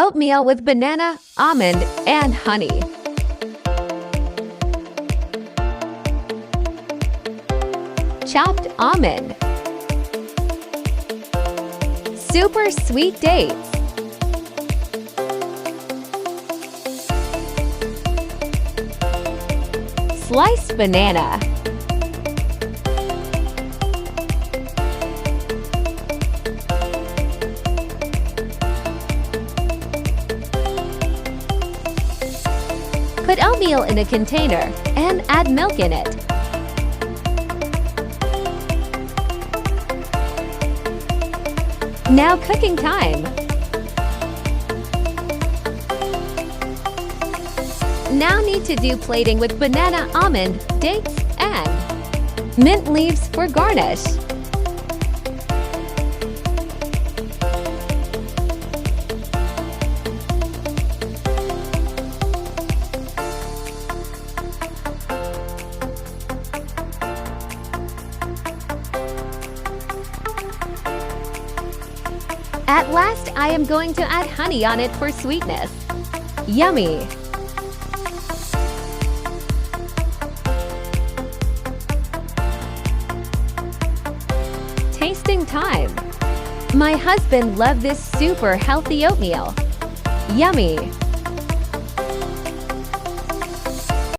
Oatmeal with banana, almond, and honey. Chopped almond. Super sweet dates. Sliced banana. Put oatmeal in a container and add milk in it. Now cooking time. Now need to do plating with banana, almond, dates, and mint leaves for garnish. At last, I am going to add honey on it for sweetness. Yummy! Tasting time. My husband loved this super healthy oatmeal. Yummy!